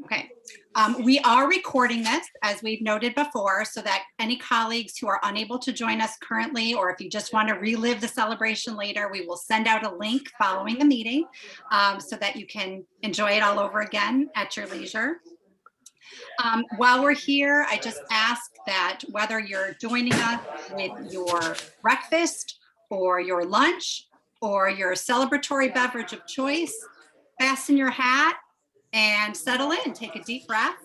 Okay. We are recording this, as we've noted before, so that any colleagues who are unable to join us currently, or if you just want to relive the celebration later, we will send out a link following the meeting so that you can enjoy it all over again at your leisure. While we're here, I just ask that whether you're joining us with your breakfast or your lunch or your celebratory beverage of choice, fasten your hat and settle in, take a deep breath.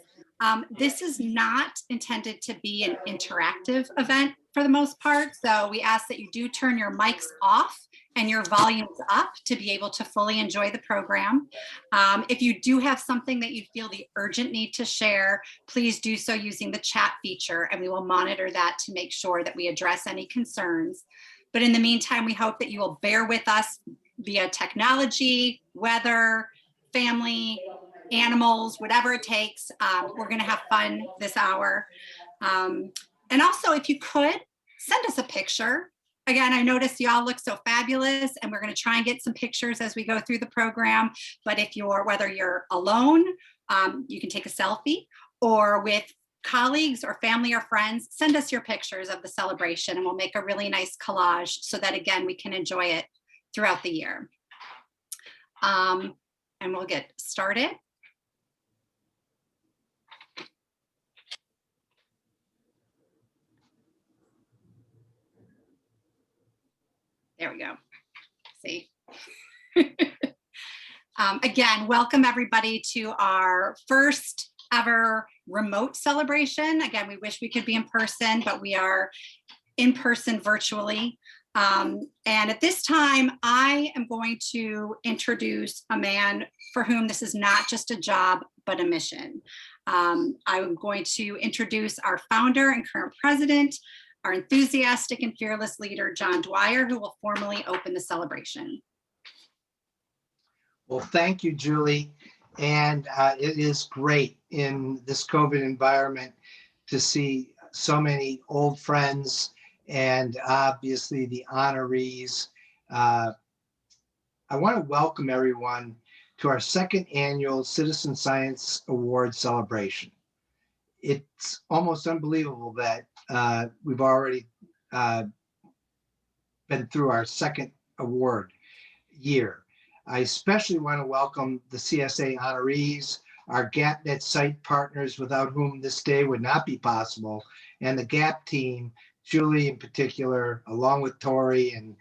This is not intended to be an interactive event for the most part, so we ask that you do turn your mics off and your volumes up to be able to fully enjoy the program. If you do have something that you feel the urgent need to share, please do so using the chat feature, and we will monitor that to make sure that we address any concerns. But in the meantime, we hope that you will bear with us via technology, weather, family, animals, whatever it takes. We're going to have fun this hour. And also, if you could, send us a picture. Again, I noticed you all look so fabulous, and we're going to try and get some pictures as we go through the program. But if you're, whether you're alone, you can take a selfie, or with colleagues or family or friends, send us your pictures of the celebration, and we'll make a really nice collage so that, again, we can enjoy it throughout the year. And we'll get started. There we go. See. Again, welcome everybody to our first ever remote celebration. Again, we wish we could be in person, but we are in person virtually. And at this time, I am going to introduce a man for whom this is not just a job, but a mission. I'm going to introduce our founder and current president, our enthusiastic and fearless leader, John Dwyer, who will formally open the celebration. Well, thank you, Julie. And it is great in this COVID environment to see so many old friends and obviously the honorees. I want to welcome everyone to our second annual Citizen Science Award celebration. It's almost unbelievable that we've already been through our second award year. I especially want to welcome the CSA honorees, our GAPNet site partners without whom this day would not be possible, and the GAP team, Julie in particular, along with Tori and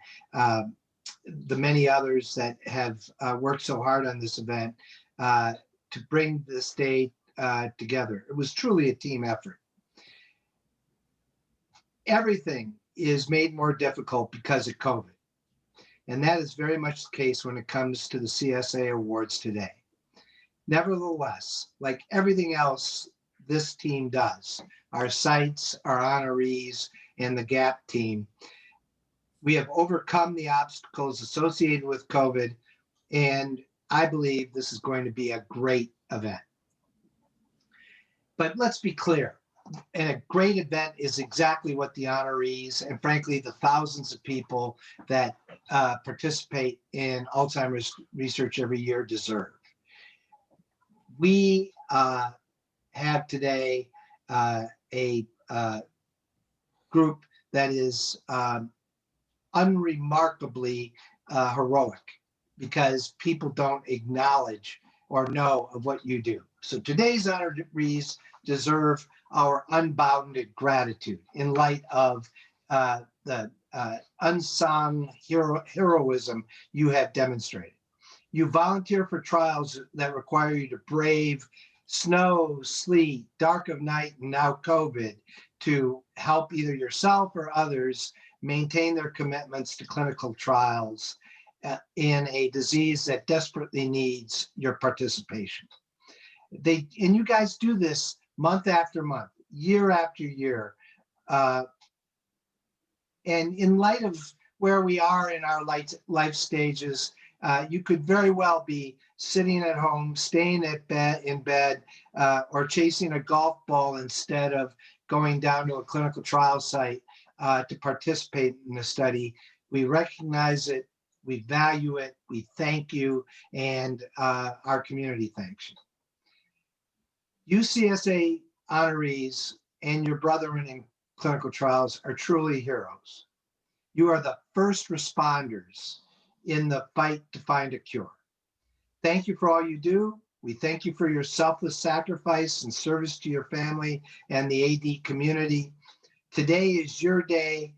the many others that have worked so hard on this event to bring this day together. It was truly a team effort. Everything is made more difficult because of COVID. And that is very much the case when it comes to the CSA Awards today. Nevertheless, like everything else this team does, our sites, our honorees, and the GAP team, we have overcome the obstacles associated with COVID, and I believe this is going to be a great event. But let's be clear, and a great event is exactly what the honorees and frankly the thousands of people that participate in Alzheimer's research every year deserve. We have today a group that is unremarkably heroic because people don't acknowledge or know of what you do. So today's honorees deserve our unbounded gratitude in light of the unsung heroism you have demonstrated. You volunteer for trials that require you to brave snow, sleet, dark of night, and now COVID to help either yourself or others maintain their commitments to clinical trials in a disease that desperately needs your participation. And you guys do this month after month, year after year. And in light of where we are in our life stages, you could very well be sitting at home, staying in bed, or chasing a golf ball instead of going down to a clinical trial site to participate in the study. We recognize it, we value it, we thank you, and our community thanks you. UCSA honorees and your brethren in clinical trials are truly heroes. You are the first responders in the fight to find a cure. Thank you for all you do. We thank you for your selfless sacrifice and service to your family and the AD community. Today is your day.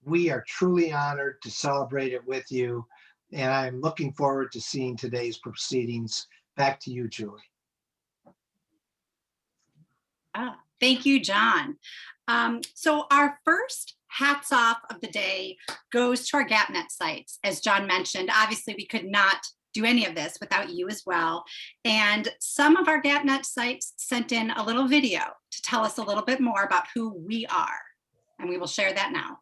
We are truly honored to celebrate it with you, and I'm looking forward to seeing today's proceedings. Back to you, Julie. Thank you, John. So our first hats off of the day goes to our GapNet sites. As John mentioned, obviously we could not do any of this without you as well. And some of our GapNet sites sent in a little video to tell us a little bit more about who we are. And we will share that now.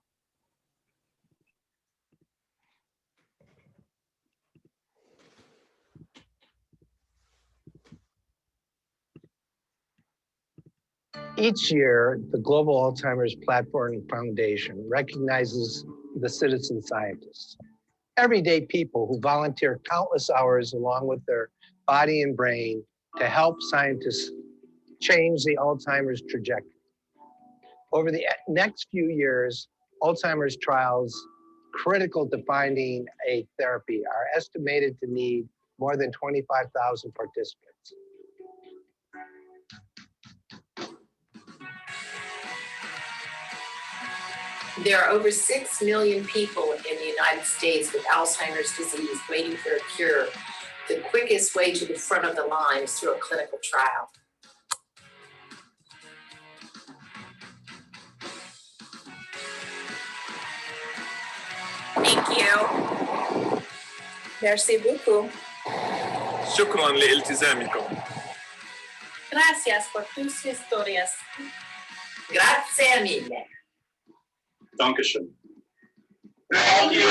Each year, the Global Alzheimer's Platform Foundation recognizes the citizen scientists, everyday people who volunteer countless hours along with their body and brain to help scientists change the Alzheimer's trajectory. Over the next few years, Alzheimer's trials critical to finding a therapy are estimated to need more than 25,000 participants. There are over 6 million people in the United States with Alzheimer's disease waiting for a cure. The quickest way to the front of the line is through a clinical trial. Thank you. Merci beaucoup. شكراً لالتزامكم. Gracias por tus historias. Grazie mille. Dankeschön. Thank you.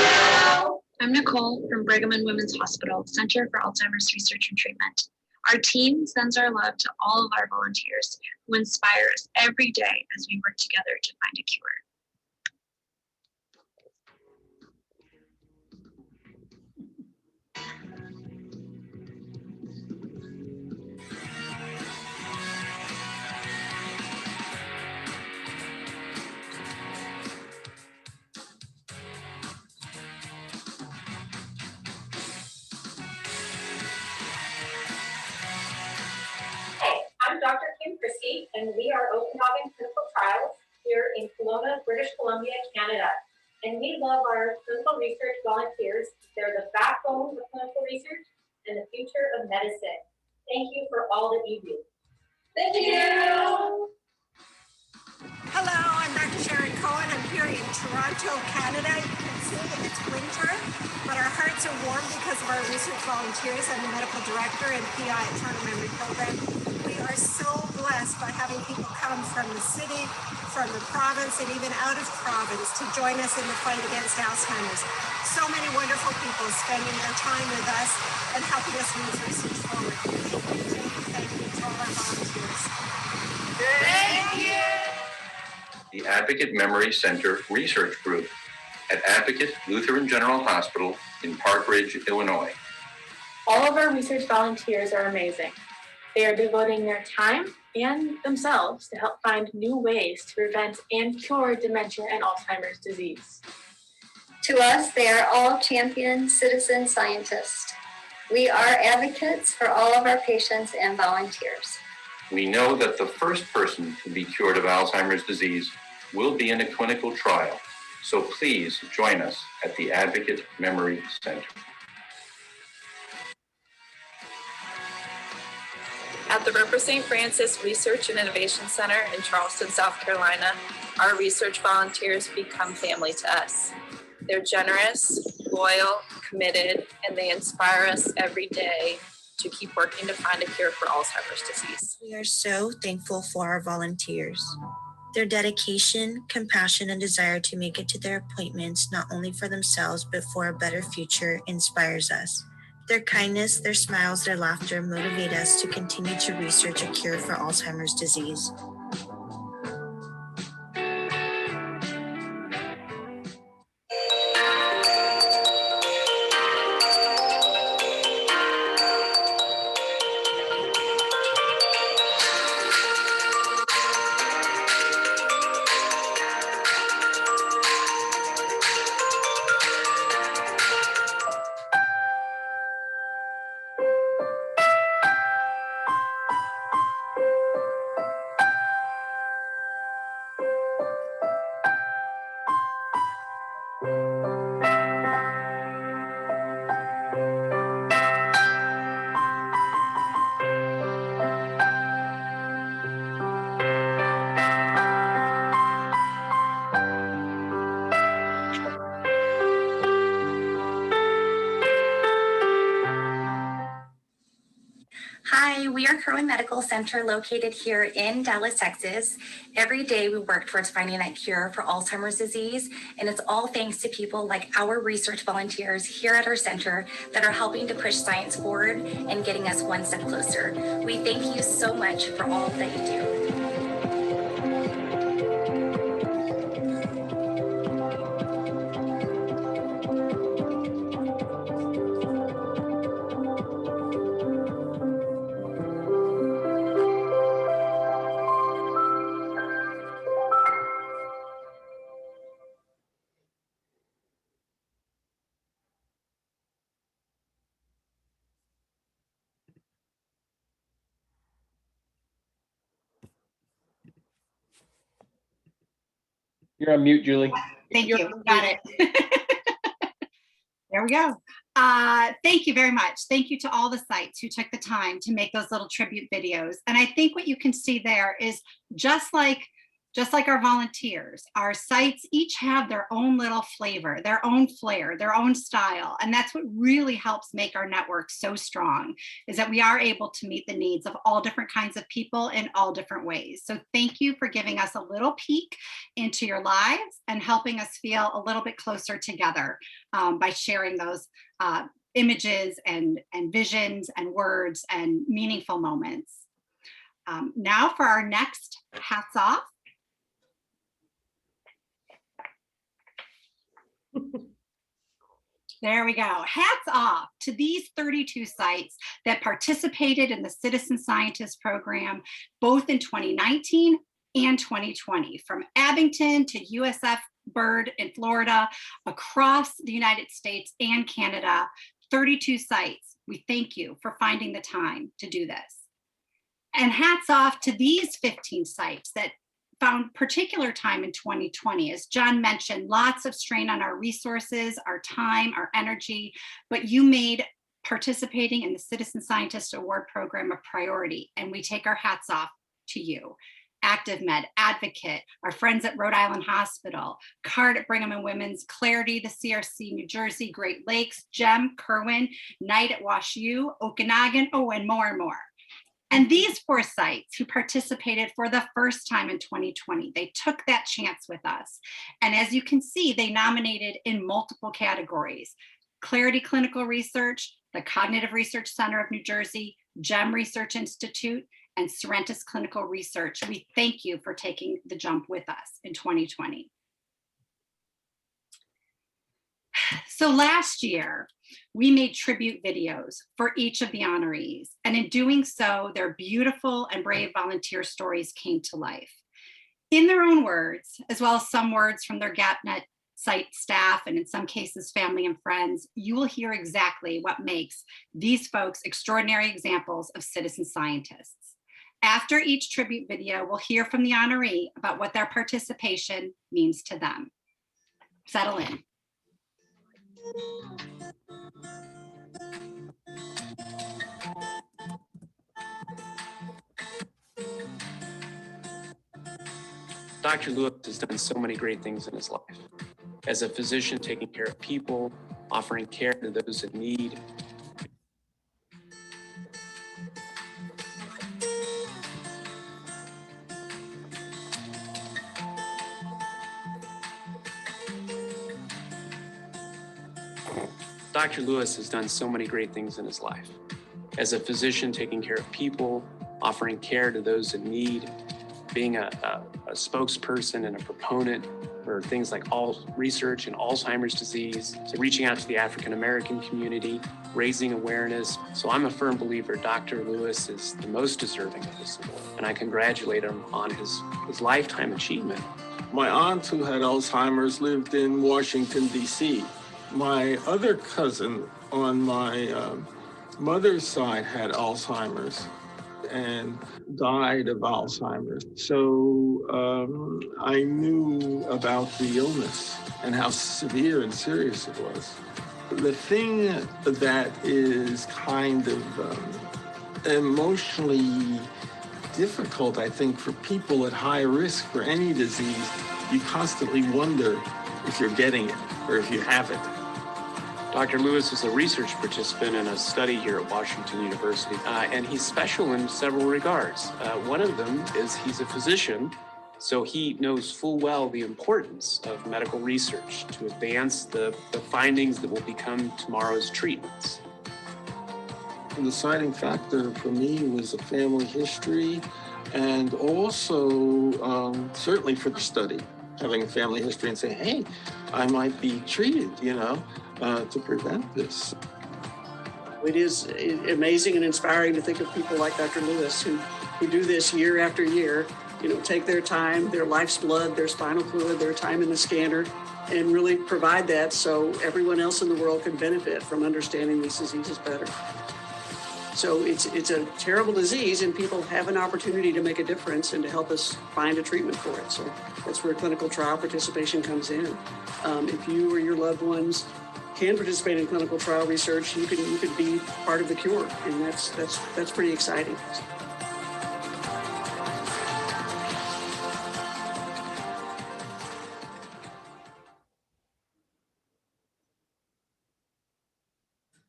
I'm Nicole from Brigham and Women's Hospital, Center for Alzheimer's Research and Treatment. Our team sends our love to all of our volunteers who inspire us every day as we work together to find a cure. I'm Dr. Kim Christie, and we are Okanagan Clinical Trials here in Kelowna, British Columbia, Canada. And we love our clinical research volunteers. They're the backbone of clinical research and the future of medicine. Thank you for all that you do. Thank you. Hello, I'm Dr. Sharon Cohen. I'm here in Toronto, Canada. You can see it's winter, but our hearts are warm because of our research volunteers. I'm the medical director and PI at Toronto Memory Program. We are so blessed by having people come from the city, from the province, and even out of province to join us in the fight against Alzheimer's. So many wonderful people spending their time with us and helping us move research forward. Thank you to all our volunteers. Thank you. The Advocate Memory Center Research Group at Advocate Lutheran General Hospital in Park Ridge, Illinois. All of our research volunteers are amazing. They are devoting their time and themselves to help find new ways to prevent and cure dementia and Alzheimer's disease. To us, they are all champion citizen scientists. We are advocates for all of our patients and volunteers. We know that the first person to be cured of Alzheimer's disease will be in a clinical trial, so please join us at the Advocate Memory Center. At the River St. Francis Research and Innovation Center in Charleston, South Carolina, our research volunteers become family to us. They're generous, loyal, committed, and they inspire us every day to keep working to find a cure for Alzheimer's disease. We are so thankful for our volunteers. Their dedication, compassion, and desire to make it to their appointments, not only for themselves, but for a better future, inspires us. Their kindness, their smiles, their laughter motivate us to continue to research a cure for Alzheimer's disease. We are Kerwin Medical Center located here in Dallas, Texas. Every day we work towards finding that cure for Alzheimer's disease, and it's all thanks to people like our research volunteers here at our center that are helping to push science forward and getting us one step closer. We thank you so much for all that you do. You're on mute, Julie. Thank you. Got it. There we go. Thank you very much. Thank you to all the sites who took the time to make those little tribute videos. And I think what you can see there is just like our volunteers, our sites each have their own little flavor, their own flair, their own style. And that's what really helps make our network so strong, is that we are able to meet the needs of all different kinds of people in all different ways. So thank you for giving us a little peek into your lives and helping us feel a little bit closer together by sharing those images and visions and words and meaningful moments. Now for our next hats off. There we go. Hats off to these 32 sites that participated in the Citizen Scientist program, both in 2019 and 2020, from Abington to USF Bird in Florida, across the United States and Canada, 32 sites. We thank you for finding the time to do this. And hats off to these 15 sites that found particular time in 2020. As John mentioned, lots of strain on our resources, our time, our energy, but you made participating in the Citizen Scientist Award program a priority, and we take our hats off to you. ActiveMed, Advocate, our friends at Rhode Island Hospital, CARD at Brigham and Women's, Clarity, the CRC New Jersey, Great Lakes, GEM, Kerwin, Knight at WashU, Okanagan, and more. And these 4 sites who participated for the first time in 2020, they took that chance with us. And as you can see, they nominated in multiple categories: Clarity Clinical Research, the Cognitive Research Center of New Jersey, GEM Research Institute, and Sorrentis Clinical Research. We thank you for taking the jump with us in 2020. So last year, we made tribute videos for each of the honorees. And in doing so, their beautiful and brave volunteer stories came to life. In their own words, as well as some words from their GapNet site staff, and in some cases, family and friends, you will hear exactly what makes these folks extraordinary examples of citizen scientists. After each tribute video, we'll hear from the honoree about what their participation means to them. Settle in. Dr. Lewis has done so many great things in his life. As a physician, taking care of people, offering care to those in need. Dr. Lewis has done so many great things in his life. As a physician, taking care of people, offering care to those in need, being a spokesperson and a proponent for things like research in Alzheimer's disease, so reaching out to the African-American community, raising awareness. So I'm a firm believer Dr. Lewis is the most deserving of this award, and I congratulate him on his lifetime achievement. My aunt, who had Alzheimer's, lived in Washington, D.C. My other cousin on my mother's side had Alzheimer's and died of Alzheimer's. So I knew about the illness and how severe and serious it was. The thing that is kind of emotionally difficult, I think, for people at high risk for any disease, you constantly wonder if you're getting it or if you have it. Dr. Lewis is a research participant in a study here at Washington University, and he's special in several regards. One of them is he's a physician, so he knows full well the importance of medical research to advance the findings that will become tomorrow's treatments. The deciding factor for me was a family history, and also certainly for the study, having a family history and saying, hey, I might be treated, to prevent this. It is amazing and inspiring to think of people like Dr. Lewis who do this year after year, take their time, their life's blood, their spinal fluid, their time in the scanner, and really provide that so everyone else in the world can benefit from understanding these diseases better. So it's a terrible disease, and people have an opportunity to make a difference and to help us find a treatment for it. So that's where clinical trial participation comes in. If you or your loved ones can participate in clinical trial research, you could be part of the cure, and that's pretty exciting.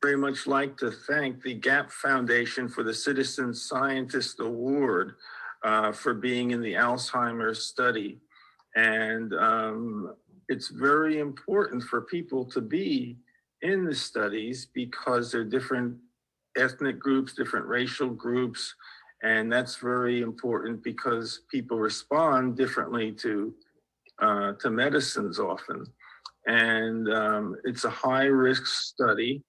Very much like to thank the GAP Foundation for the Citizen Scientist Award for being in the Alzheimer's study. And it's very important for people to be in the studies because they're different ethnic groups, different racial groups, and that's very important because people respond differently to medicines often. And it's a high-risk study.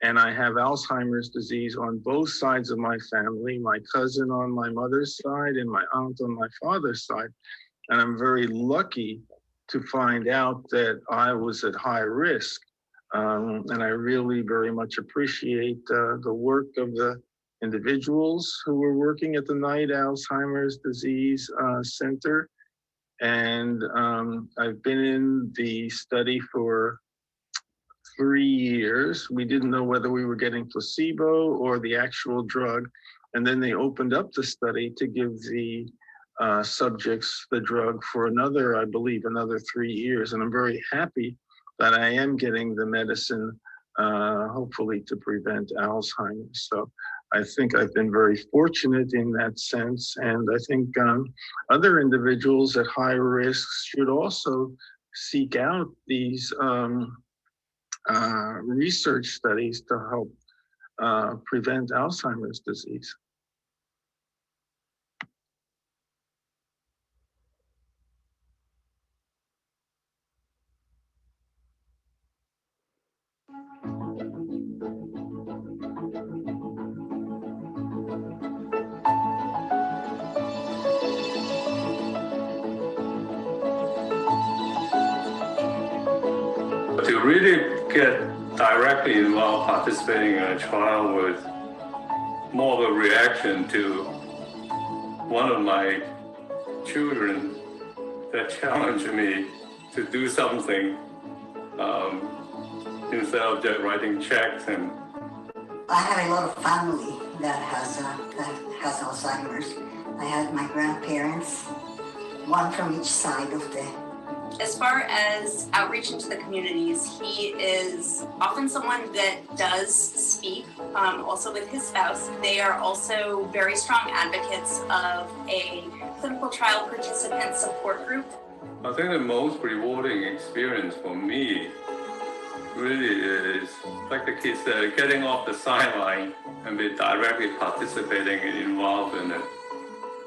And I have Alzheimer's disease on both sides of my family, my cousin on my mother's side and my aunt on my father's side. And I'm very lucky to find out that I was at high risk. And I really very much appreciate the work of the individuals who were working at the Knight Alzheimer's Disease Center. And I've been in the study for 3 years. We didn't know whether we were getting placebo or the actual drug. And then they opened up the study to give the subjects the drug for another, I believe, another 3 years. And I'm very happy that I am getting the medicine, hopefully to prevent Alzheimer's. So I think I've been very fortunate in that sense. And I think other individuals at high risk should also seek out these research studies to help prevent Alzheimer's disease. To really get directly involved participating in a trial was more of a reaction to one of my children that challenged me to do something instead of just writing checks. And I have a lot of family that has Alzheimer's. I had my grandparents, one from each side of the. As far as outreach into the communities, he is often someone that does speak, also with his spouse. They are also very strong advocates of a clinical trial participant support group. I think the most rewarding experience for me really is, like the kid said, getting off the sideline and be directly participating and involved in it.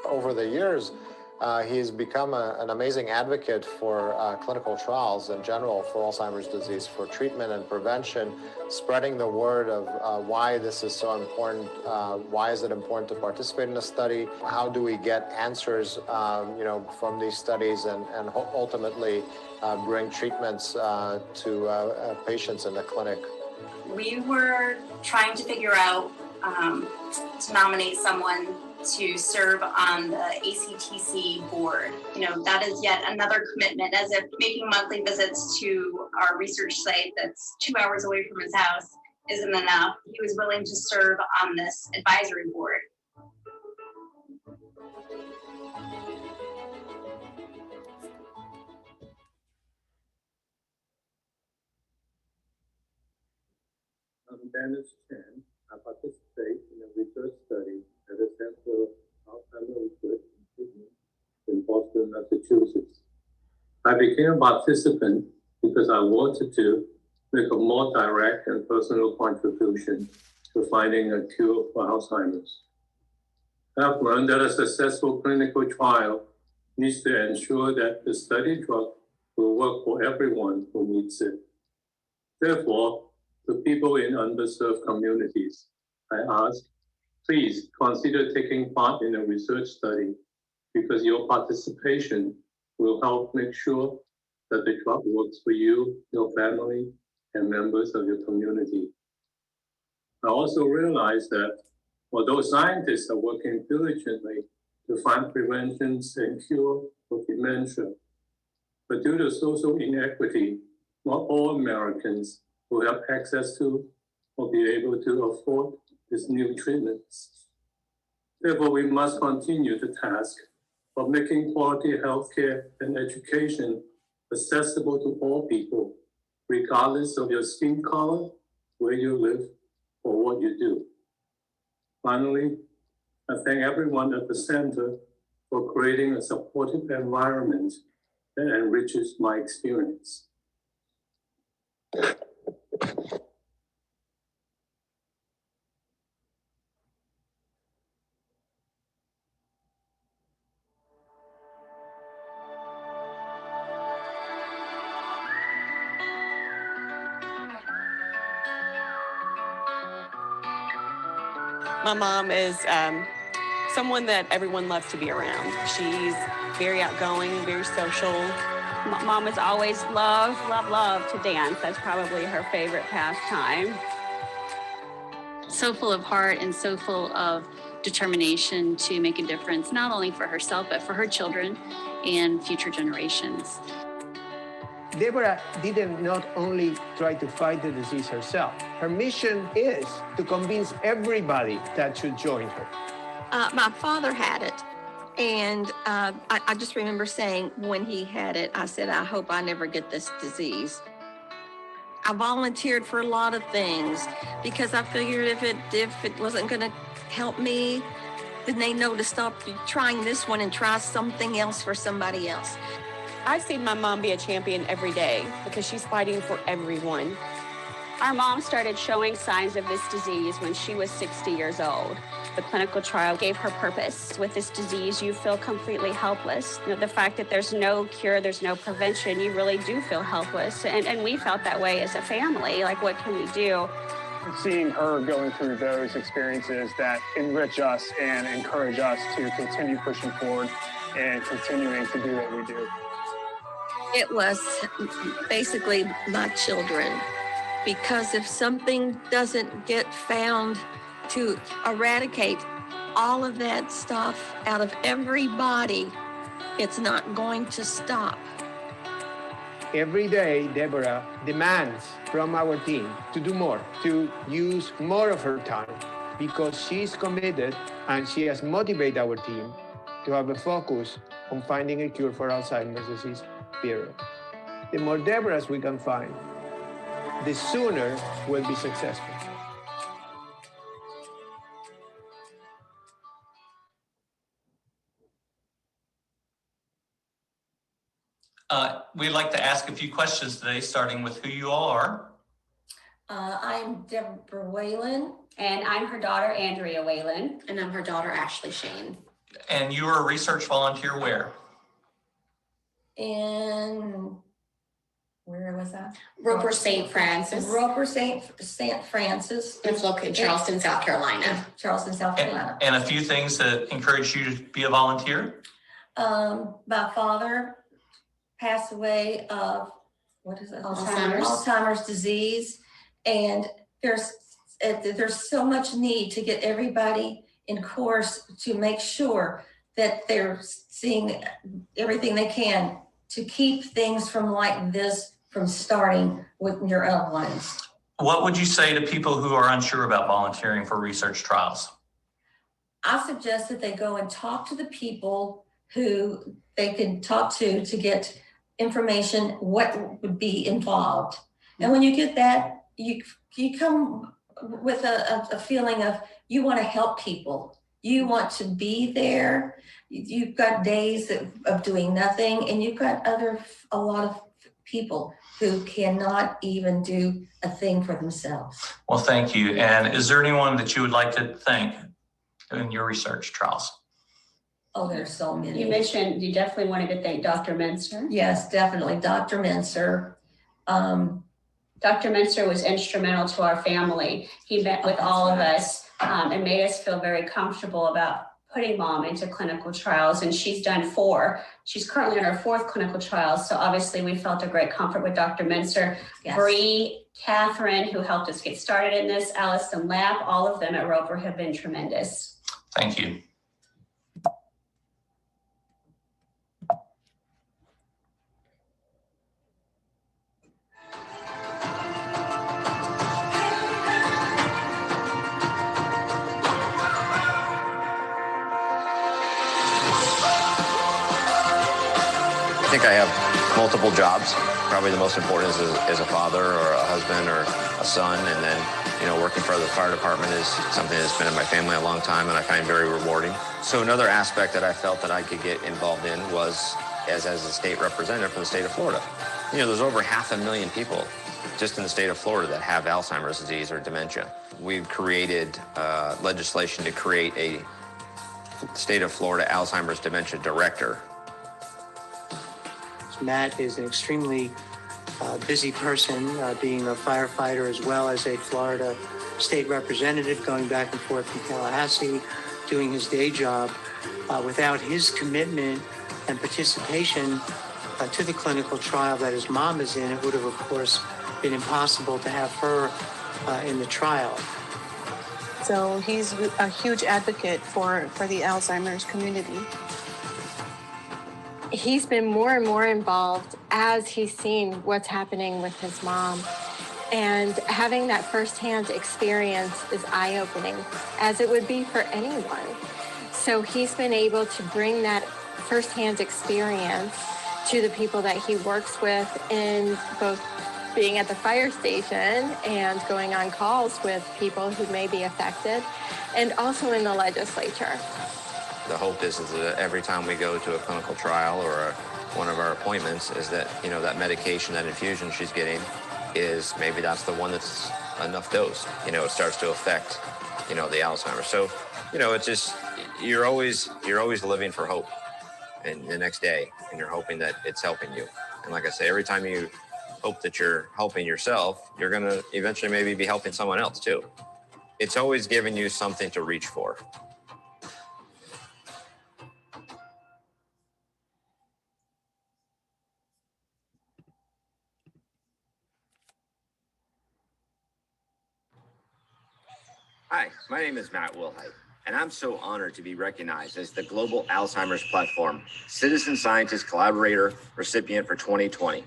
Over the years, he's become an amazing advocate for clinical trials in general for Alzheimer's disease, for treatment and prevention, spreading the word of why this is so important, why is it important to participate in a study, how do we get answers from these studies and ultimately bring treatments to patients in the clinic. We were trying to figure out to nominate someone to serve on the ACTC board. That is yet another commitment, as if making monthly visits to our research site that's 2 hours away from his house isn't enough. He was willing to serve on this advisory board. Kenneth Chan. I participate in a research study at the Center for Alzheimer's Research and Treatment in Boston, Massachusetts. I became a participant because I wanted to make a more direct and personal contribution to finding a cure for Alzheimer's. I've learned that a successful clinical trial needs to ensure that the study drug will work for everyone who needs it. Therefore, to people in underserved communities, I ask, please consider taking part in a research study because your participation will help make sure that the drug works for you, your family, and members of your community. I also realize that although scientists are working diligently to find preventions and cure for dementia, but due to social inequity, not all Americans will have access to or be able to afford these new treatments. Therefore, we must continue the task of making quality healthcare and education accessible to all people, regardless of your skin color, where you live, or what you do. Finally, I thank everyone at the center for creating a supportive environment that enriches my experience. My mom is someone that everyone loves to be around. She's very outgoing, very social. Mom has always loved to dance. That's probably her favorite pastime. So full of heart and so full of determination to make a difference, not only for herself, but for her children and future generations. Deborah didn't not only try to fight the disease herself. Her mission is to convince everybody that should join her. My father had it, and I just remember saying when he had it, I said, I hope I never get this disease. I volunteered for a lot of things because I figured if it wasn't going to help me, then they know to stop trying this one and try something else for somebody else. I've seen my mom be a champion every day because she's fighting for everyone. Our mom started showing signs of this disease when she was 60 years old. The clinical trial gave her purpose. With this disease, you feel completely helpless. You know, the fact that there's no cure, there's no prevention, you really do feel helpless. And we felt that way as a family. Like, what can we do? Seeing her going through those experiences that enrich us and encourage us to continue pushing forward and continuing to do what we do. It was basically my children, because if something doesn't get found to eradicate all of that stuff out of everybody, it's not going to stop. Every day, Deborah demands from our team to do more, to use more of her time, because she's committed and she has motivated our team to have a focus on finding a cure for Alzheimer's disease, period. The more Deborahs we can find, the sooner we'll be successful. We'd like to ask a few questions today, starting with who you all are. I'm Deborah Whalen. And I'm her daughter, Andrea Whalen. And I'm her daughter, Ashley Shane. And you are a research volunteer where? In, where was that? Roper St. Francis. Roper St. Francis. It's located in Charleston, South Carolina. Charleston, South Carolina. And a few things that encourage you to be a volunteer? My father passed away of, what is it? Alzheimer's disease. And there's so much need to get everybody in course to make sure that they're seeing everything they can to keep things from like this from starting with your loved ones. What would you say to people who are unsure about volunteering for research trials? I suggest that they go and talk to the people who they can talk to get information, what would be involved. And when you get that, you come with a feeling of you want to help people. You want to be there. You've got days of doing nothing, and you've got a lot of people who cannot even do a thing for themselves. Well, thank you. And is there anyone that you would like to thank in your research, Charles? Oh, there's so many. You mentioned you definitely wanted to thank Dr. Menser. Yes, definitely. Dr. Menser. Dr. Menser was instrumental to our family. He met with all of us and made us feel very comfortable about putting Mom into clinical trials, and she's done 4. She's currently on her 4th clinical trial, so obviously we felt a great comfort with Dr. Menser. Yes. Bree, Catherine, who helped us get started in this, Allison Lapp, all of them at Roper have been tremendous. Thank you. I think I have multiple jobs. Probably the most important is a father or a husband or a son, and then, you know, working for the fire department is something that's been in my family a long time and I find very rewarding. So another aspect that I felt that I could get involved in was as a state representative for the state of Florida. You know, there's over 500,000 people just in the state of Florida that have Alzheimer's disease or dementia. We've created legislation to create a state of Florida Alzheimer's dementia director. Matt is an extremely busy person, being a firefighter as well as a Florida state representative, going back and forth from Tallahassee, doing his day job. Without his commitment and participation to the clinical trial that his mom is in, it would have, of course, been impossible to have her in the trial. So he's a huge advocate for the Alzheimer's community. He's been more and more involved as he's seen what's happening with his mom. And having that firsthand experience is eye-opening, as it would be for anyone. So he's been able to bring that firsthand experience to the people that he works with, in both being at the fire station and going on calls with people who may be affected, and also in the legislature. The hope is that every time we go to a clinical trial or one of our appointments is that, you know, that medication, that infusion she's getting is maybe that's the one that's enough dose. You know, it starts to affect, you know, the Alzheimer's. So, you know, it's just, you're always living for hope and the next day, and you're hoping that it's helping you. And like I say, every time you hope that you're helping yourself, you're going to eventually maybe be helping someone else too. It's always giving you something to reach for. Hi, my name is Matt Wilhite, and I'm so honored to be recognized as the Global Alzheimer's Platform Citizen Scientist Collaborator recipient for 2020.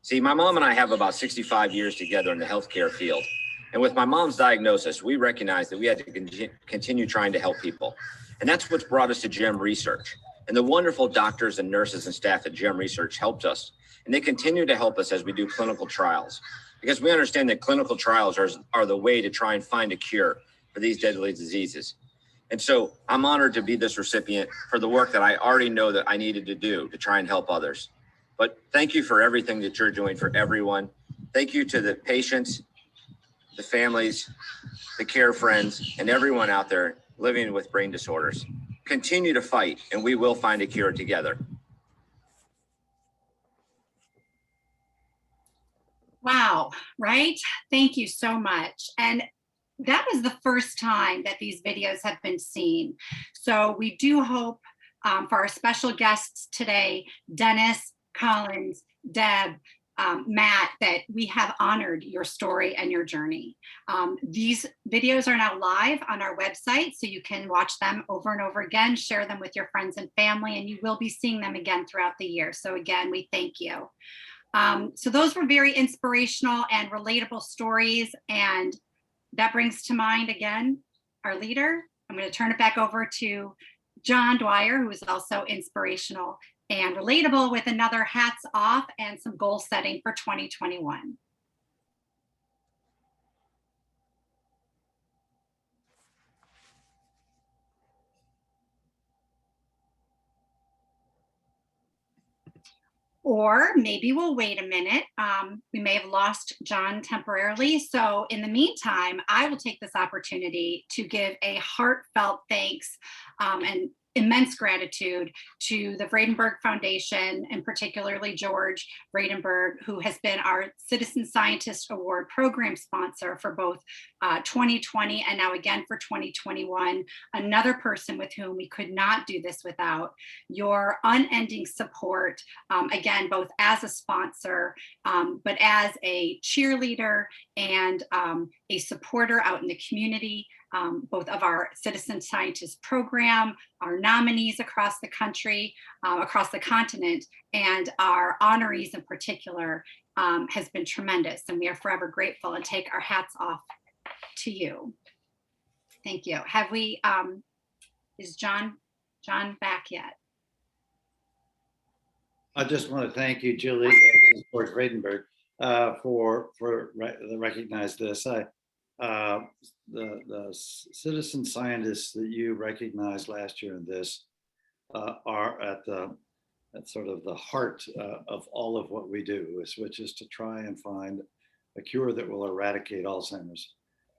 See, my mom and I have about 65 years together in the healthcare field, and with my mom's diagnosis, we recognized that we had to continue trying to help people. And that's what's brought us to GEM Research. And the wonderful doctors and nurses and staff at GEM Research helped us, and they continue to help us as we do clinical trials, because we understand that clinical trials are the way to try and find a cure for these deadly diseases. And so I'm honored to be this recipient for the work that I already know that I needed to do to try and help others. But thank you for everything that you're doing for everyone. Thank you to the patients, the families, the care friends, and everyone out there living with brain disorders. Continue to fight, and we will find a cure together. Wow, right? Thank you so much. And that was the first time that these videos have been seen. So we do hope for our special guests today, Dennis, Collins, Deb, Matt, that we have honored your story and your journey. These videos are now live on our website, so you can watch them over and over again, share them with your friends and family, and you will be seeing them again throughout the year. So again, we thank you. So those were very inspirational and relatable stories, and that brings to mind again our leader. I'm going to turn it back over to John Dwyer, who is also inspirational and relatable, with another hats off and some goal setting for 2021. Or maybe we'll wait a minute. We may have lost John temporarily. So in the meantime, I will take this opportunity to give a heartfelt thanks and immense gratitude to the Vredenberg Foundation, and particularly George Vredenberg, who has been our Citizen Scientist Award program sponsor for both 2020 and now again for 2021. Another person with whom we could not do this without. Your unending support, again, both as a sponsor, but as a cheerleader and a supporter out in the community, both of our Citizen Scientist program, our nominees across the country, across the continent, and our honorees in particular, has been tremendous. And we are forever grateful and take our hats off to you. Thank you. Have we, is John back yet? I just want to thank you, Julie, George Vredenberg, for recognize this. The citizen scientists that you recognized last year in this are at sort of the heart of all of what we do, which is to try and find a cure that will eradicate Alzheimer's.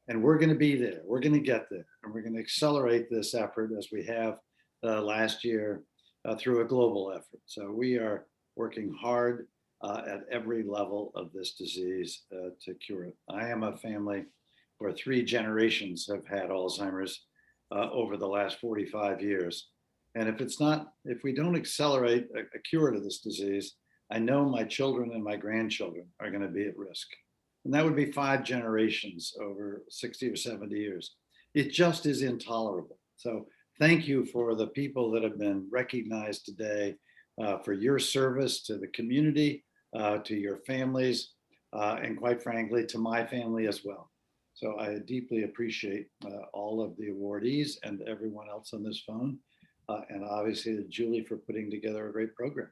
And we're going to be there. We're going to get there, and we're going to accelerate this effort as we have last year through a global effort. So we are working hard at every level of this disease to cure it. I am a family where 3 generations have had Alzheimer's over the last 45 years. And if we don't accelerate a cure to this disease, I know my children and my grandchildren are going to be at risk. And that would be 5 generations over 60 or 70 years. It just is intolerable. So thank you for the people that have been recognized today for your service to the community, to your families, and quite frankly, to my family as well. So I deeply appreciate all of the awardees and everyone else on this phone, and obviously to Julie for putting together a great program.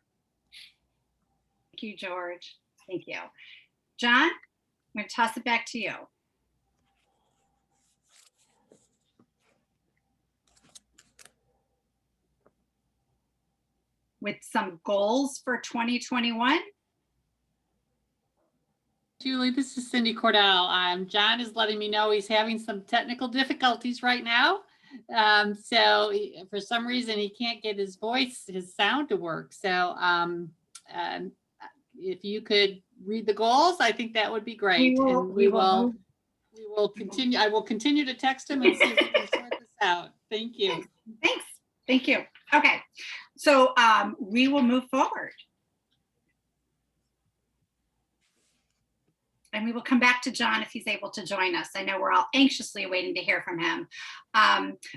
Thank you, George. Thank you. John, I'm going to toss it back to you. With some goals for 2021. Julie, this is Cindy Cordell. John is letting me know he's having some technical difficulties right now. So for some reason, he can't get his sound to work. So if you could read the goals, I think that would be great. We will continue. I will continue to text him and see if we can sort this out. Thank you. Thanks. Thank you. Okay. So we will move forward. And we will come back to John if he's able to join us. I know we're all anxiously waiting to hear from him.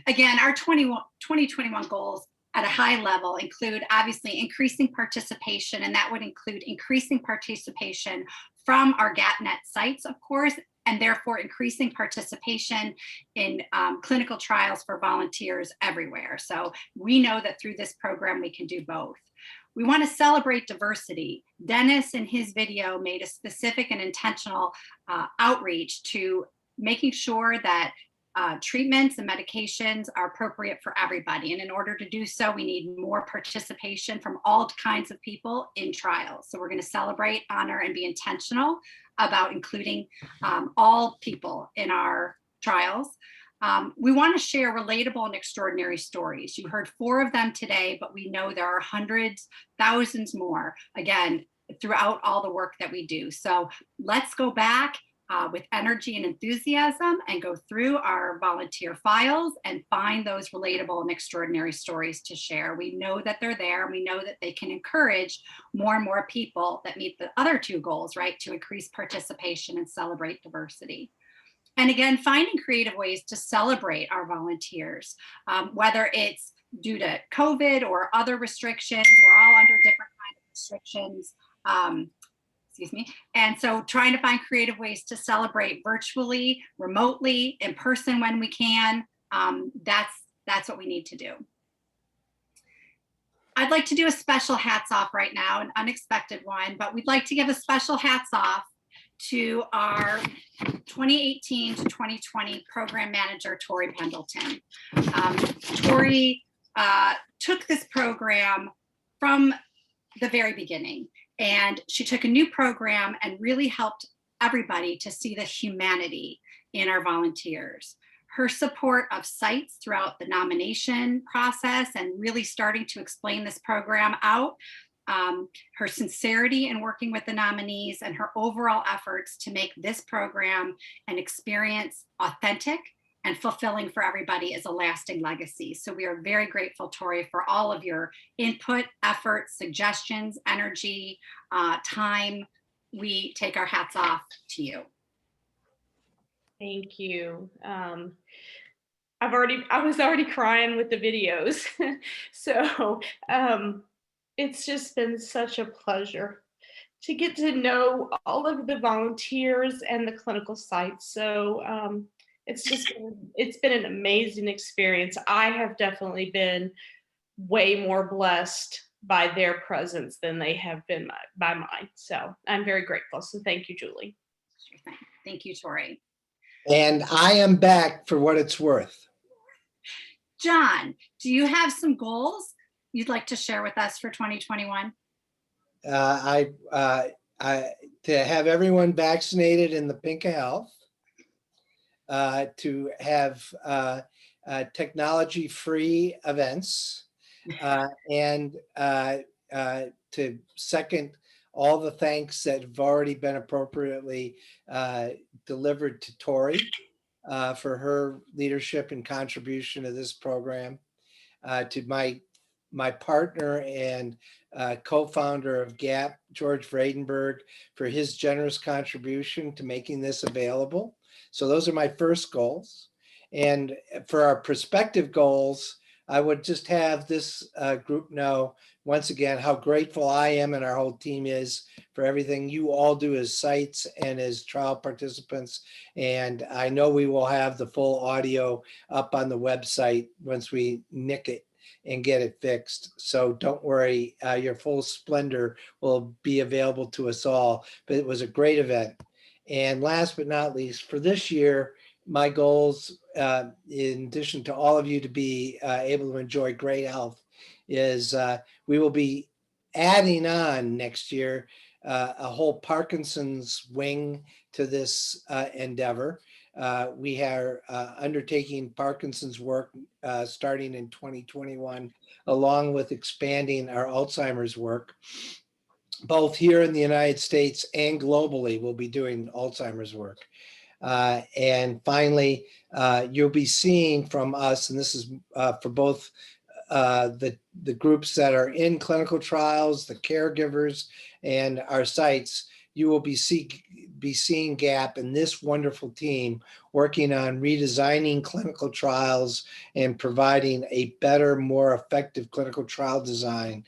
Again, our 2021 goals at a high level include obviously increasing participation, and that would include increasing participation from our GATNet sites, of course, and therefore increasing participation in clinical trials for volunteers everywhere. So we know that through this program, we can do both. We want to celebrate diversity. Dennis in his video made a specific and intentional outreach to making sure that treatments and medications are appropriate for everybody. And in order to do so, we need more participation from all kinds of people in trials. So we're going to celebrate, honor, and be intentional about including all people in our trials. We want to share relatable and extraordinary stories. You heard 4 of them today, but we know there are hundreds, thousands more, again, throughout all the work that we do. So let's go back with energy and enthusiasm and go through our volunteer files and find those relatable and extraordinary stories to share. We know that they're there. We know that they can encourage more and more people that meet the other 2 goals, right? To increase participation and celebrate diversity. And again, finding creative ways to celebrate our volunteers, whether it's due to COVID or other restrictions. We're all under different kinds of restrictions. Excuse me. And so trying to find creative ways to celebrate virtually, remotely, in person when we can, that's what we need to do. I'd like to do a special hats off right now, an unexpected one, but we'd like to give a special hats off to our 2018 to 2020 program manager, Tori Pendleton. Tori took this program from the very beginning. And she took a new program and really helped everybody to see the humanity in our volunteers. Her support of sites throughout the nomination process and really starting to explain this program out, her sincerity in working with the nominees, and her overall efforts to make this program an experience authentic and fulfilling for everybody is a lasting legacy. So we are very grateful, Tori, for all of your input, effort, suggestions, energy, time. We take our hats off to you. Thank you. I was already crying with the videos. So it's just been such a pleasure to get to know all of the volunteers and the clinical sites. So it's been an amazing experience. I have definitely been way more blessed by their presence than they have been by mine. So I'm very grateful. So thank you, Julie. Sure thing. Thank you, Tori. And I am back for what it's worth. John, do you have some goals you'd like to share with us for 2021? To have everyone vaccinated in the pink of health, to have technology-free events, and to second all the thanks that have already been appropriately delivered to Tori for her leadership and contribution to this program, to my partner and co-founder of GAP, George Vredenberg, for his generous contribution to making this available. So those are my first goals. And for our prospective goals, I would just have this group know once again how grateful I am and our whole team is for everything you all do as sites and as trial participants. And I know we will have the full audio up on the website once we nick it and get it fixed. So don't worry, your full splendor will be available to us all. But it was a great event. And last but not least, for this year, my goals, in addition to all of you to be able to enjoy great health, is we will be adding on next year a whole Parkinson's wing to this endeavor. We are undertaking Parkinson's work starting in 2021, along with expanding our Alzheimer's work. Both here in the United States and globally, we'll be doing Alzheimer's work. And finally, you'll be seeing from us, and this is for both the groups that are in clinical trials, the caregivers, and our sites, you will be seeing GAP and this wonderful team working on redesigning clinical trials and providing a better, more effective clinical trial design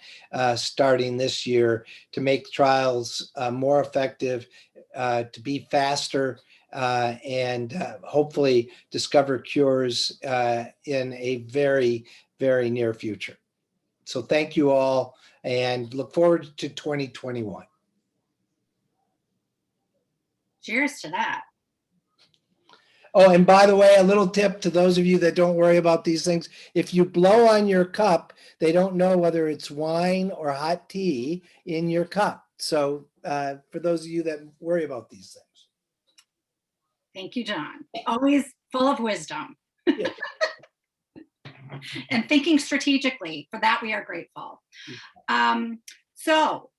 starting this year to make trials more effective, to be faster, and hopefully discover cures in a very, very near future. So thank you all and look forward to 2021. Cheers to that. Oh, and by the way, a little tip to those of you that don't worry about these things. If you blow on your cup, they don't know whether it's wine or hot tea in your cup. So for those of you that worry about these things. Thank you, John. Always full of wisdom. Yeah. And thinking strategically. For that, we are grateful. So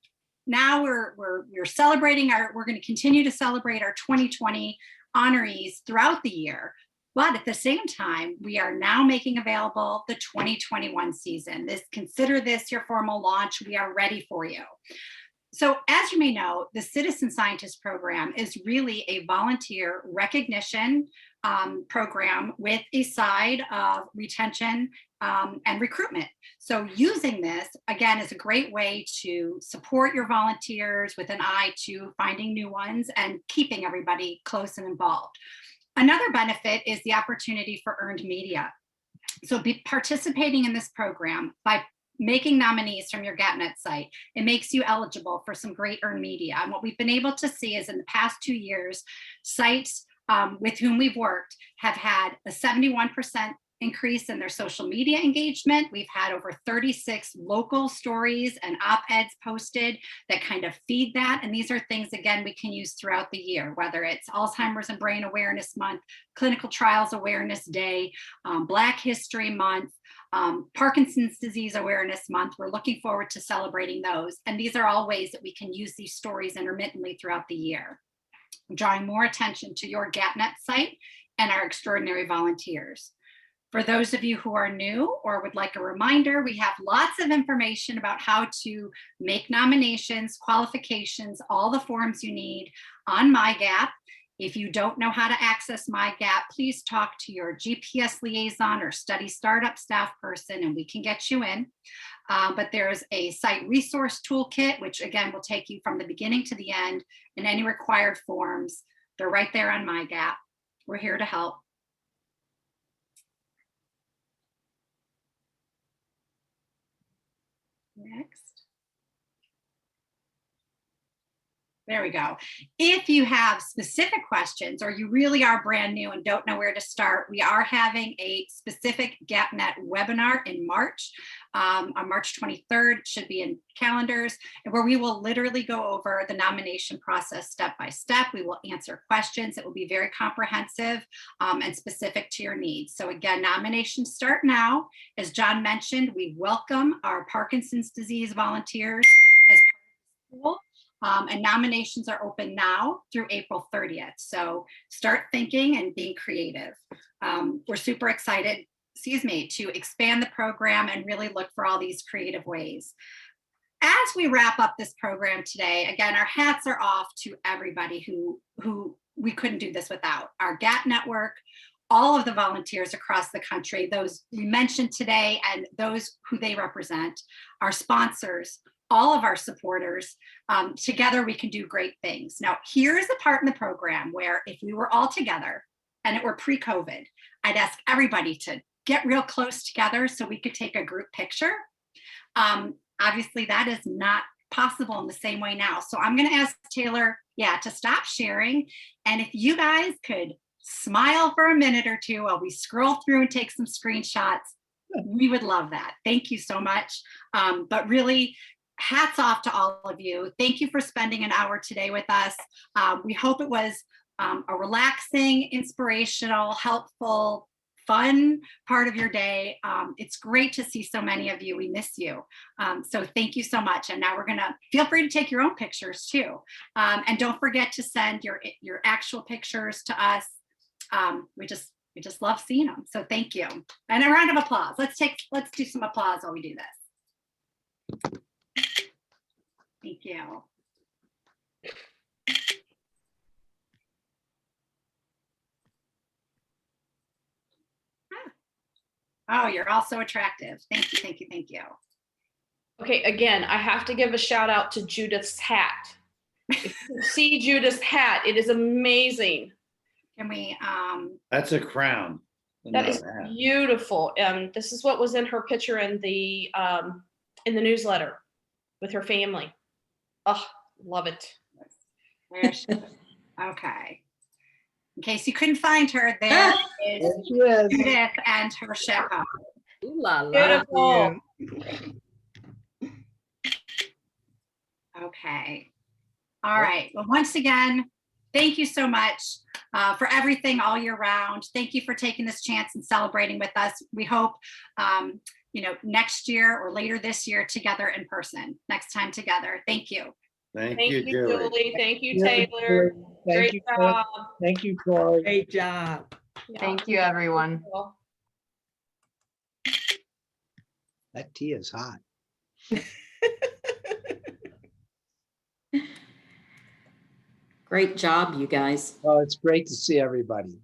now we're celebrating we're going to continue to celebrate our 2020 honorees throughout the year. But at the same time, we are now making available the 2021 season. Consider this your formal launch. We are ready for you. So as you may know, the Citizen Scientist Program is really a volunteer recognition program with a side of retention and recruitment. So using this, again, is a great way to support your volunteers with an eye to finding new ones and keeping everybody close and involved. Another benefit is the opportunity for earned media. So participating in this program by making nominees from your GapNet site, it makes you eligible for some great earned media. And what we've been able to see is in the past 2 years, sites with whom we've worked have had a 71% increase in their social media engagement. We've had over 36 local stories and op-eds posted that kind of feed that. And these are things, again, we can use throughout the year, whether it's Alzheimer's and Brain Awareness Month, Clinical Trials Awareness Day, Black History Month, Parkinson's Disease Awareness Month. We're looking forward to celebrating those. And these are all ways that we can use these stories intermittently throughout the year, drawing more attention to your GapNet site and our extraordinary volunteers. For those of you who are new or would like a reminder, we have lots of information about how to make nominations, qualifications, all the forms you need on MyGap. If you don't know how to access MyGap, please talk to your GPS liaison or study startup staff person and we can get you in. But there's a site resource toolkit, which again will take you from the beginning to the end, and any required forms. They're right there on MyGap. We're here to help. Next. There we go. If you have specific questions or you really are brand new and don't know where to start, we are having a specific GapNet webinar in March, on March 23rd, it should be in calendars, where we will literally go over the nomination process step by step. We will answer questions. It will be very comprehensive and specific to your needs. So again, nominations start now. As John mentioned, we welcome our Parkinson's disease volunteers as part of the school. And nominations are open now through April 30th. So start thinking and being creative. We're super excited, to expand the program and really look for all these creative ways. As we wrap up this program today, again, our hats are off to everybody who we couldn't do this without. Our GAP network, all of the volunteers across the country, those we mentioned today and those who they represent, our sponsors, all of our supporters. Together we can do great things. Now, here's the part in the program where if we were all together and it were pre-COVID, I'd ask everybody to get real close together so we could take a group picture. Obviously, that is not possible in the same way now. So I'm going to ask Taylor, to stop sharing. And if you guys could smile for a minute or two while we scroll through and take some screenshots, we would love that. Thank you so much. But really, hats off to all of you. Thank you for spending an hour today with us. We hope it was a relaxing, inspirational, helpful, fun part of your day. It's great to see so many of you. We miss you. So thank you so much. And now we're gonna, feel free to take your own pictures too. And don't forget to send your actual pictures to us. We just love seeing them. So thank you. And a round of applause. Let's do some applause while we do this. Thank you. Oh, you're all so attractive. Thank you, thank you, thank you. Okay, again, I have to give a shout out to Judith's hat. If you see Judith's hat, it is amazing. Can we? That's a crown. That is beautiful. This is what was in her picture in the newsletter with her family. Oh, love it. There she is. Okay. In case you couldn't find her, there is Judith and her chapeau. Beautiful. Okay. All right. Well, once again, thank you so much for everything all year round. Thank you for taking this chance and celebrating with us. We hope, next year or later this year together in person, next time together. Thank you. Thank you, Julie. Thank you, Taylor. Thank Great you, job. Thank you, Troy. Great job. Yeah. Thank you, everyone. That tea is hot. Great job, you guys. Well, it's great to see everybody.